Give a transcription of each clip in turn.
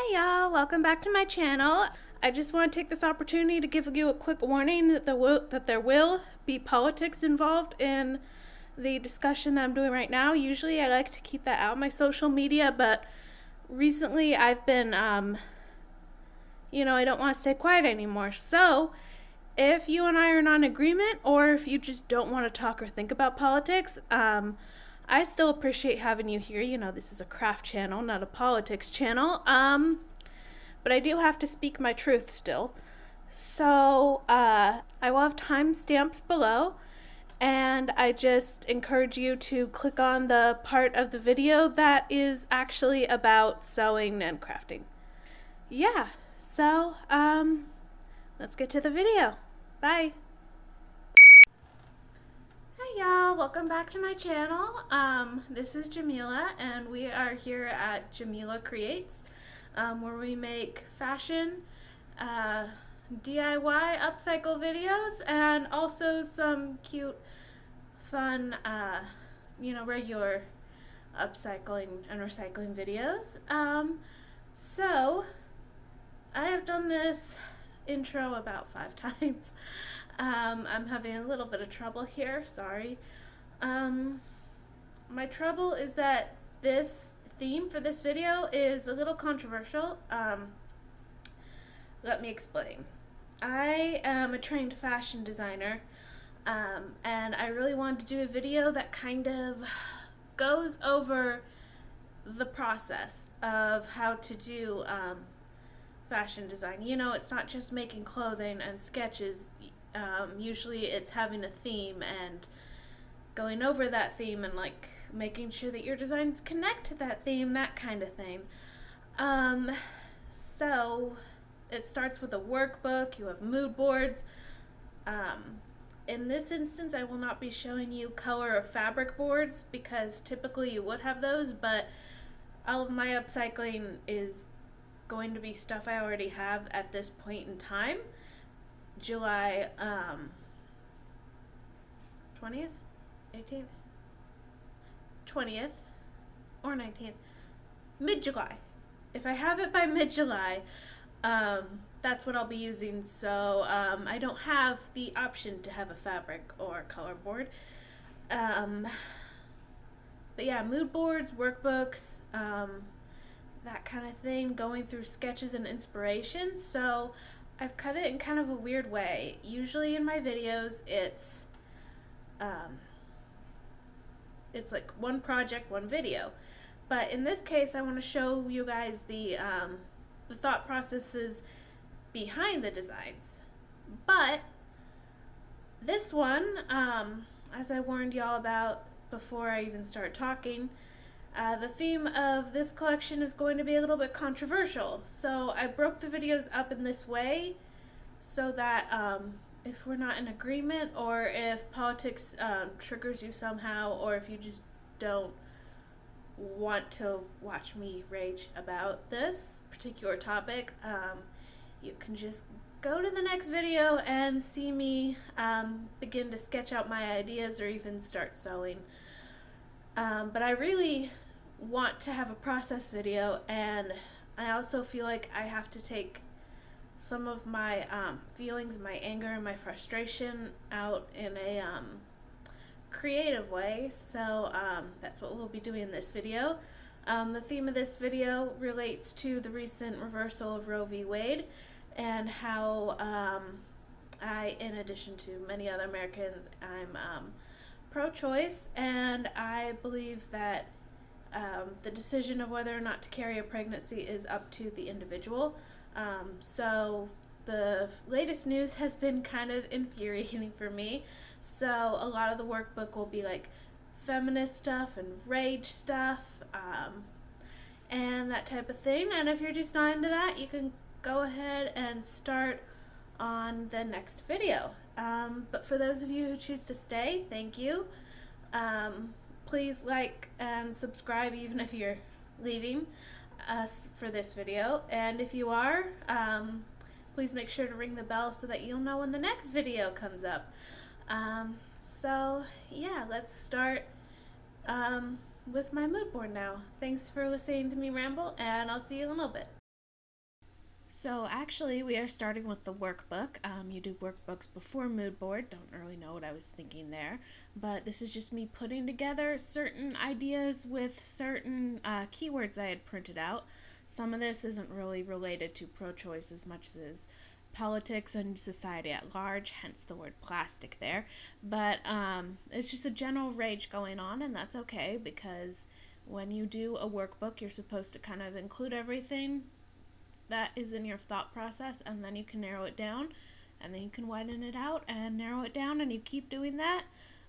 Hey y'all, welcome back to my channel. I just want to take this opportunity to give you a quick warning that there will be politics involved in the discussion that I'm doing right now. Usually I like to keep that out of my social media, but recently I've been, I don't want to stay quiet anymore. So if you and I are not in agreement, or if you just don't want to talk or think about politics, I still appreciate having you here. You know, this is a craft channel, not a politics channel. But I do have to speak my truth still. So I will have timestamps below, and I just encourage you to click on the part of the video that is actually about sewing and crafting. Yeah, so let's get to the video. Bye. Hi y'all, welcome back to my channel. This is Jamila, and we are here at Jamila Creates, where we make fashion, DIY upcycle videos, and also some cute, fun, regular upcycling and recycling videos. So I have done this intro about 5 times. I'm having a little bit of trouble here, sorry. My trouble is that this theme for this video is a little controversial. Let me explain. I am a trained fashion designer, and I really wanted to do a video that kind of goes over the process of how to do fashion design. You know, it's not just making clothing and sketches. Usually it's having a theme and going over that theme and like making sure that your designs connect to that theme, that kind of thing. So it starts with a workbook. You have mood boards. In this instance, I will not be showing you color or fabric boards because typically you would have those, but all of my upcycling is going to be stuff I already have at this point in time. July 20th, 18th, 20th, or 19th, mid-July. If I have it by mid-July, that's what I'll be using. So I don't have the option to have a fabric or color board. But yeah, mood boards, workbooks, that kind of thing, going through sketches and inspiration. So I've cut it in kind of a weird way. Usually in my videos, it's like one project, one video. But in this case, I want to show you guys the thought processes behind the designs. But this one, as I warned y'all about before I even start talking, the theme of this collection is going to be a little bit controversial. So I broke the videos up in this way so that if we're not in agreement, or if politics triggers you somehow, or if you just don't want to watch me rage about this particular topic, you can just go to the next video and see me begin to sketch out my ideas or even start sewing. But I really want to have a process video, and I also feel like I have to take some of my feelings, my anger and my frustration out in a creative way. So that's what we'll be doing in this video. The theme of this video relates to the recent reversal of Roe v. Wade, and how I, in addition to many other Americans, I'm pro-choice, and I believe that the decision of whether or not to carry a pregnancy is up to the individual. So the latest news has been kind of infuriating for me. So a lot of the workbook will be like feminist stuff and rage stuff, and that type of thing. And if you're just not into that, you can go ahead and start on the next video. But for those of you who choose to stay, thank you. Please like and subscribe even if you're leaving us for this video. And if you are, please make sure to ring the bell so that you'll know when the next video comes up. So yeah, let's start with my mood board now. Thanks for listening to me ramble, and I'll see you in a little bit. So actually, we are starting with the workbook. You do workbooks before moodboard. Don't really know what I was thinking there, but this is just me putting together certain ideas with certain keywords I had printed out. Some of this isn't really related to pro-choice as much as politics and society at large, hence the word plastic there. But it's just a general rage going on, and that's okay because when you do a workbook, you're supposed to kind of include everything that is in your thought process, and then you can narrow it down, and then you can widen it out and narrow it down, and you keep doing that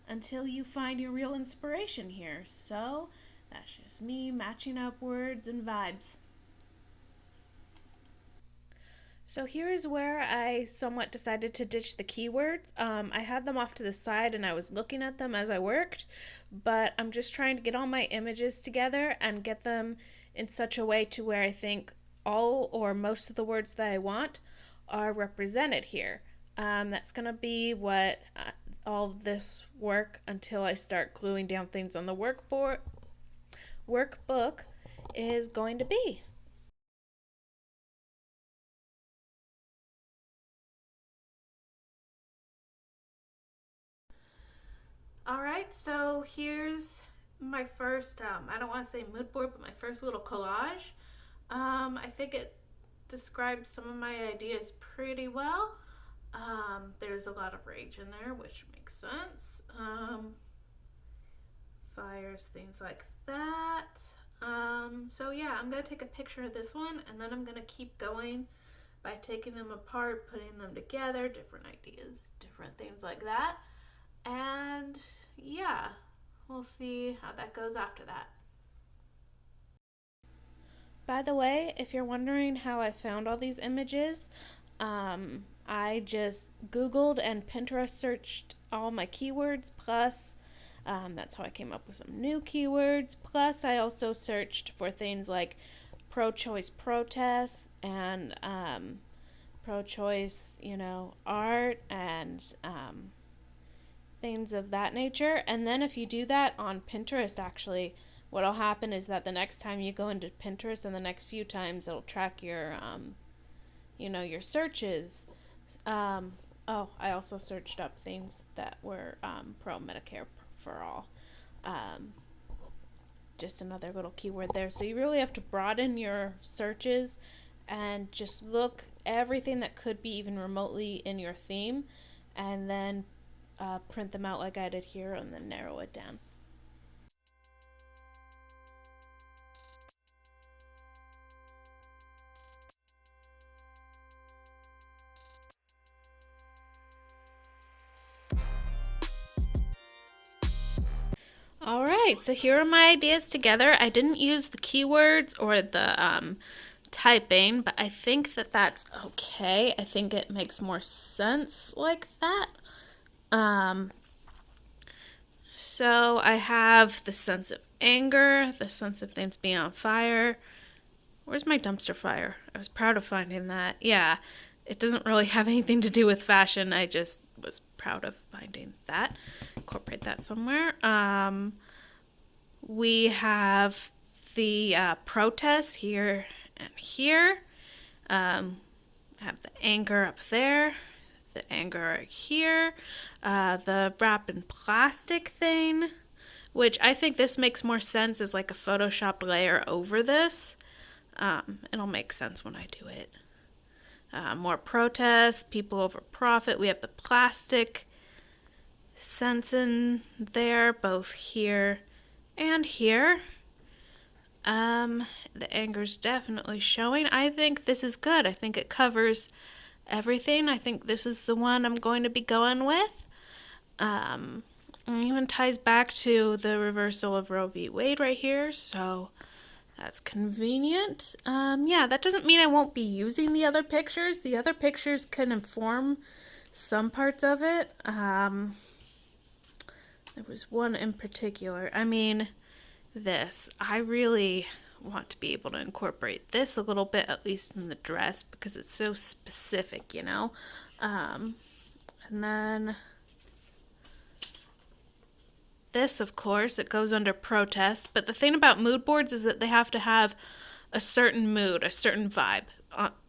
until you find your real inspiration here. So that's just me matching up words and vibes. So here's where I somewhat decided to ditch the keywords. I had them off to the side and I was looking at them as I worked, but I'm just trying to get all my images together and get them in such a way to where I think all or most of the words that I want are represented here. That's going to be what all of this work until I start gluing down things on the workbook is going to be. All right, so here's my first, I don't want to say mood board, but my first little collage. I think it describes some of my ideas pretty well. There's a lot of rage in there, which makes sense. Fires, things like that. So yeah, I'm going to take a picture of this one, and then I'm going to keep going by taking them apart, putting them together, different ideas, different things like that. And yeah, we'll see how that goes after that. By the way, if you're wondering how I found all these images, I just Googled and Pinterest searched all my keywords, plus that's how I came up with some new keywords. Plus, I also searched for things like pro-choice protests and pro-choice, art and things of that nature. And then if you do that on Pinterest, actually, what'll happen is that the next time you go into Pinterest and the next few times it'll track your, your searches. I also searched up things that were pro Medicare for all. Just another little keyword there. So you really have to broaden your searches and just look everything that could be even remotely in your theme, and then print them out like I did here, and then narrow it down. All right, so here are my ideas together. I didn't use the keywords or the typing, but I think that that's okay. I think it makes more sense like that. So I have the sense of anger, the sense of things being on fire. Where's my dumpster fire? I was proud of finding that. Yeah, it doesn't really have anything to do with fashion. I just was proud of finding that. Incorporate that somewhere. We have the protests here and here. Have the anger up there, the anger here, the wrap in plastic thing, which I think this makes more sense as like a photoshopped layer over this. It'll make sense when I do it. More protests, people over profit. We have the plastic sense in there, both here and here. The anger's definitely showing. I think this is good. I think it covers everything. I think this is the one I'm going to be going with. It even ties back to the reversal of Roe v. Wade right here, so that's convenient. Yeah, that doesn't mean I won't be using the other pictures. The other pictures can inform some parts of it. There was one in particular. This. I really want to be able to incorporate this a little bit, at least in the dress, because it's so specific, And then this, of course, it goes under protest. But the thing about mood boards is that they have to have a certain mood, a certain vibe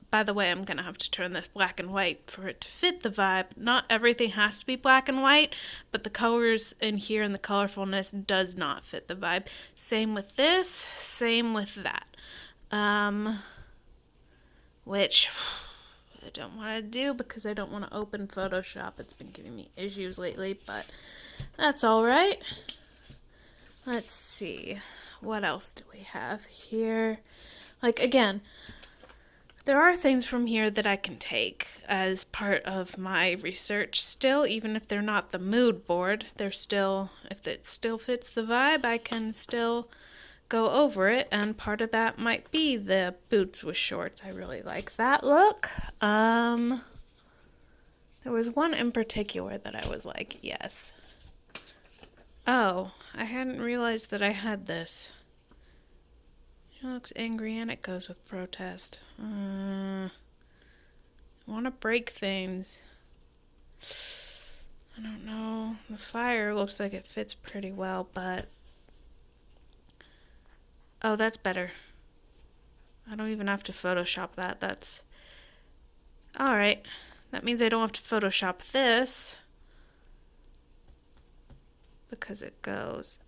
by the way, I'm going to have to turn this black and white for it to fit the vibe. Not everything has to be black and white, but the colors in here and the colorfulness does not fit the vibe. Same with this, same with that. Which I don't want to do because I don't want to open Photoshop. It's been giving me issues lately, but that's all right. Let's see. What else do we have here? Like, again, there are things from here that I can take as part of my research still, even if they're not the mood board. They're still, if it still fits the vibe, I can still go over it, and part of that might be the boots with shorts. I really like that look. There was one in particular that I was like, yes. Oh, I hadn't realized that I had this. It looks angry and it goes with protest. I want to break things. I don't know. The fire looks like it fits pretty well, but... Oh, that's better. I don't even have to Photoshop that. That's... Alright. That means I don't have to Photoshop this. Because it goes.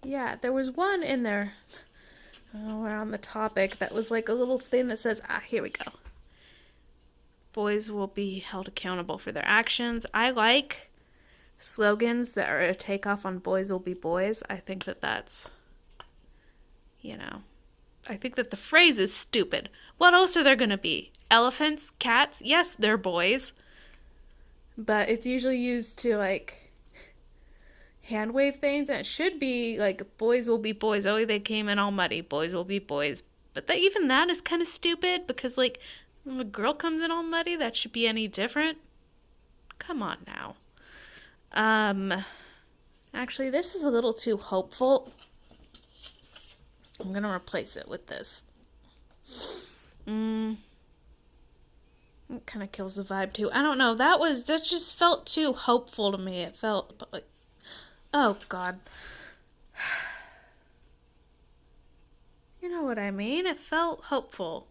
Yeah, there was one in there. Oh, we're on the topic. That was like a little thing that says, here we go. Boys will be held accountable for their actions. I like slogans that are a takeoff on boys will be boys. I think that that's, I think that the phrase is stupid. What else are there going to be? Elephants? Cats? Yes, they're boys. But it's usually used to, like, hand wave things, and it should be like boys will be boys. Oh, they came in all muddy. Boys will be boys. But even that is kind of stupid because, like, when a girl comes in all muddy, that should be any different. Come on now. Actually, this is a little too hopeful. I'm gonna replace it with this. It kind of kills the vibe too. I don't know. That just felt too hopeful to me. It felt like, oh God. You know what I mean? It felt hopeful.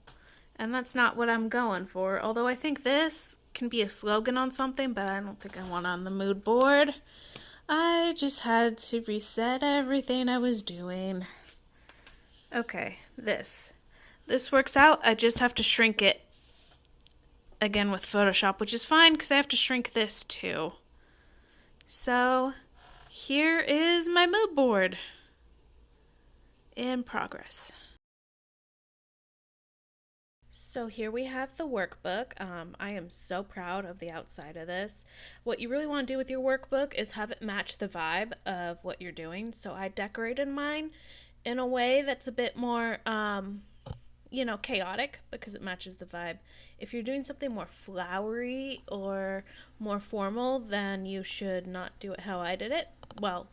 And that's not what I'm going for. Although I think this can be a slogan on something, but I don't think I want it on the mood board. I just had to reset everything I was doing. Okay, this. This works out. I just have to shrink it again with Photoshop, which is fine because I have to shrink this too. So here is my mood board in progress. So here we have the workbook. I am so proud of the outside of this. What you really want to do with your workbook is have it match the vibe of what you're doing. So I decorated mine in a way that's a bit more, chaotic because it matches the vibe. If you're doing something more flowery or more formal, then you should not do it how I did it. Well,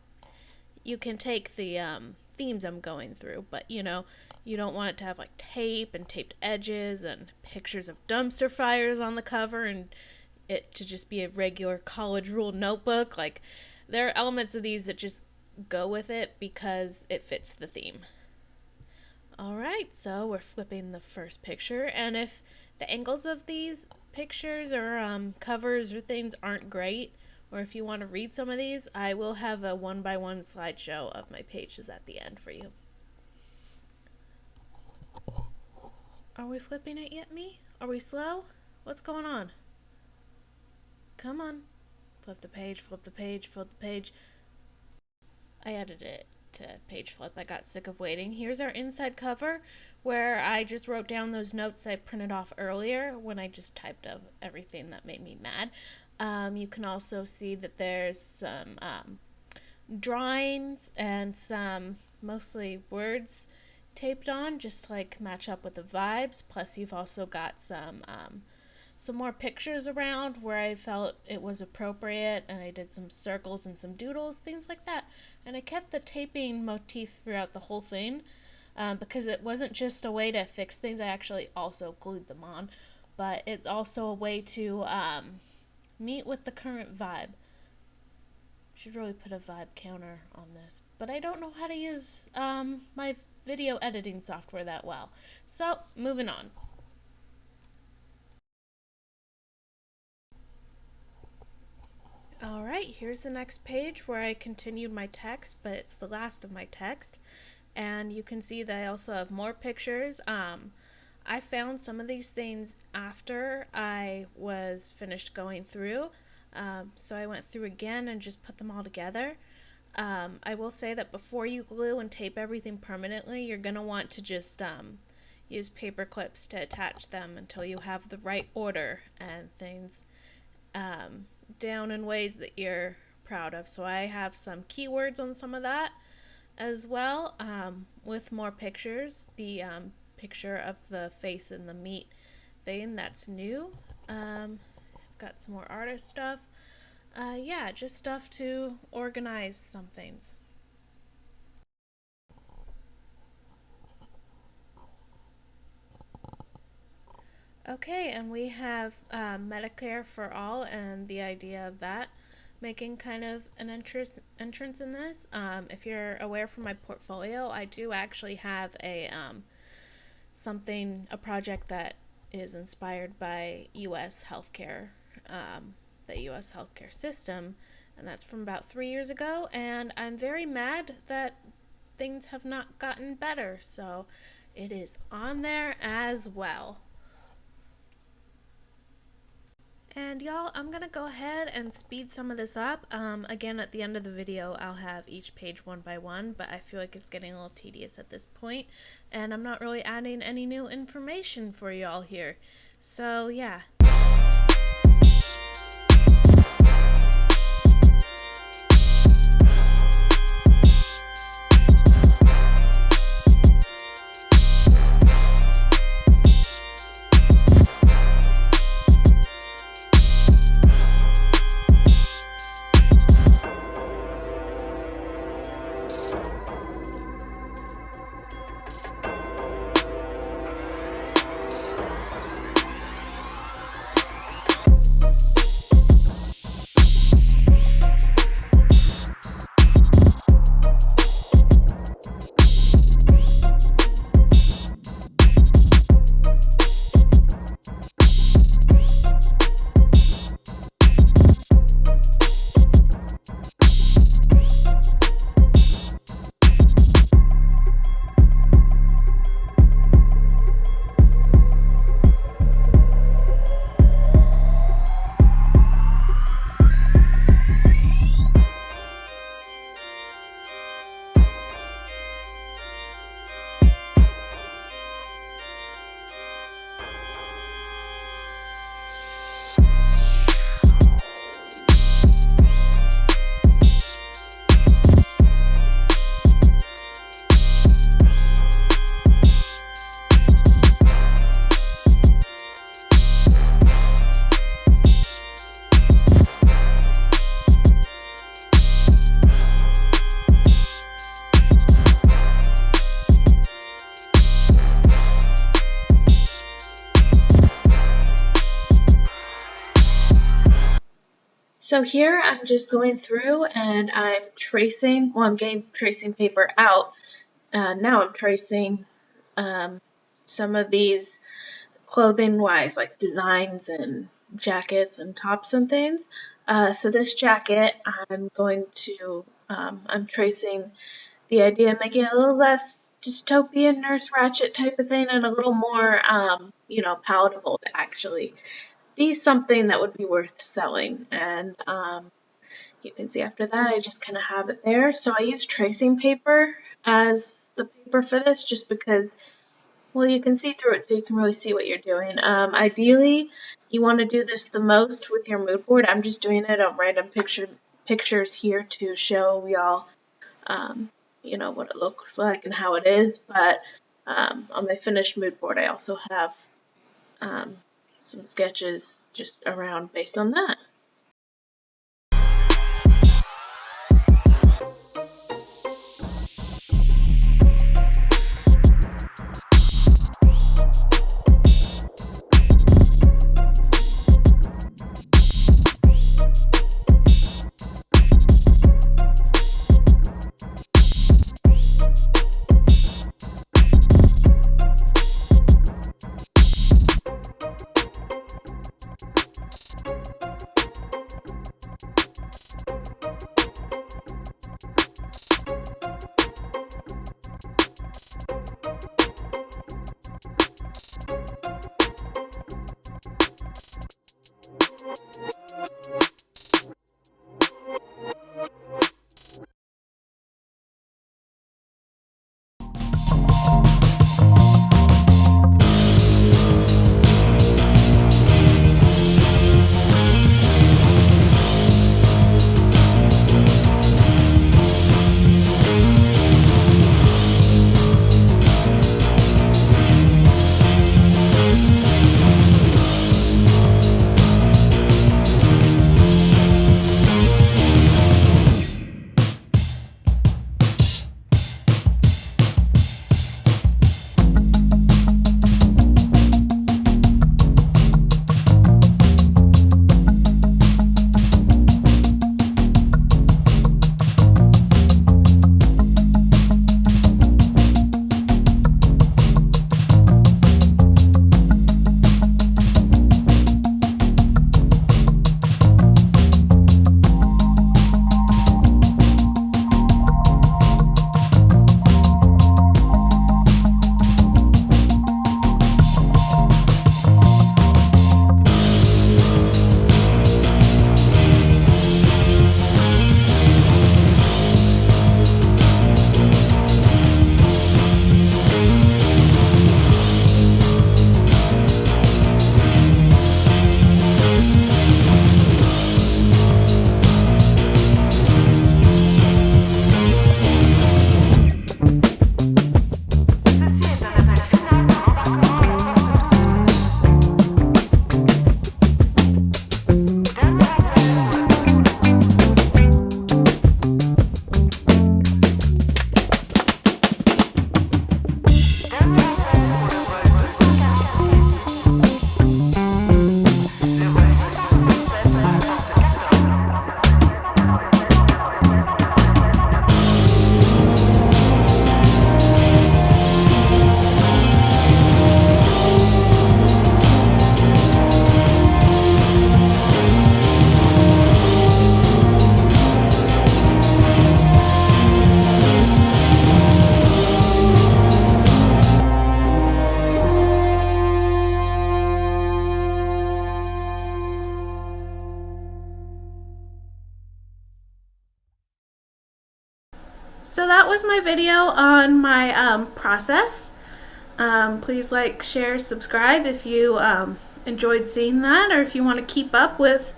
you can take the themes I'm going through, but you don't want it to have like tape and taped edges and pictures of dumpster fires on the cover and it to just be a regular college rule notebook. Like, there are elements of these that just go with it because it fits the theme. Alright, so we're flipping the first picture, and if the angles of these pictures or covers or things aren't great, or if you want to read some of these, I will have a 1x1 slideshow of my pages at the end for you. Are we flipping it yet, me? Are we slow? What's going on? Come on. Flip the page, flip the page, flip the page. I edited it to page flip. I got sick of waiting. Here's our inside cover where I just wrote down those notes I printed off earlier when I just typed up everything that made me mad. You can also see that there's some drawings and some mostly words taped on just to like match up with the vibes. Plus you've also got some more pictures around where I felt it was appropriate, and I did some circles and some doodles, things like that. And I kept the taping motif throughout the whole thing because it wasn't just a way to fix things. I actually also glued them on, but it's also a way to meet with the current vibe. Should really put a vibe counter on this, but I don't know how to use my video editing software that well. So, moving on. Alright, here's the next page where I continued my text, but it's the last of my text. And you can see that I also have more pictures. I found some of these things after I was finished going through. So I went through again and just put them all together. I will say that before you glue and tape everything permanently, you're going to want to just use paper clips to attach them until you have the right order and things down in ways that you're proud of. So I have some keywords on some of that as well, with more pictures. The picture of the face and the meat thing, that's new. Got some more artist stuff. Yeah, just stuff to organize some things. Okay, and we have Medicare for all and the idea of that making kind of an entrance in this. If you're aware from my portfolio, I do actually have a project that is inspired by U.S. healthcare, the U.S. healthcare system, and that's from about 3 years ago, and I'm very mad that things have not gotten better, so it is on there as well. And y'all, I'm gonna go ahead and speed some of this up. Again, at the end of the video, I'll have each page one by one, but I feel like it's getting a little tedious at this point, and I'm not really adding any new information for y'all here. So yeah. So here I'm just going through and I'm tracing, well, I'm getting tracing paper out. Now I'm tracing some of these clothing-wise, like designs and jackets and tops and things. So this jacket, I'm tracing the idea of making it a little less dystopian, Nurse Ratched type of thing, and a little more, palatable to actually be something that would be worth selling. And you can see after that I just kind of have it there. So I use tracing paper as the paper for this just because, well, you can see through it so you can really see what you're doing. Ideally, you want to do this the most with your mood board. I'm just doing it on random pictures here to show y'all what it looks like and how it is. But on my finished mood board I also have some sketches just around based on that. video on my process. Please like, share, subscribe if you enjoyed seeing that, or if you want to keep up with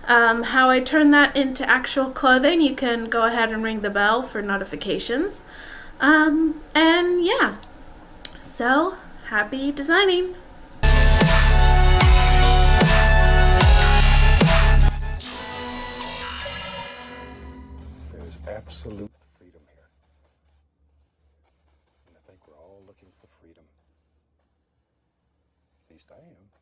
how I turn that into actual clothing. You can go ahead and ring the bell for notifications. And yeah, so happy designing! There's absolute freedom here. And I think we're all looking for freedom. At least I am.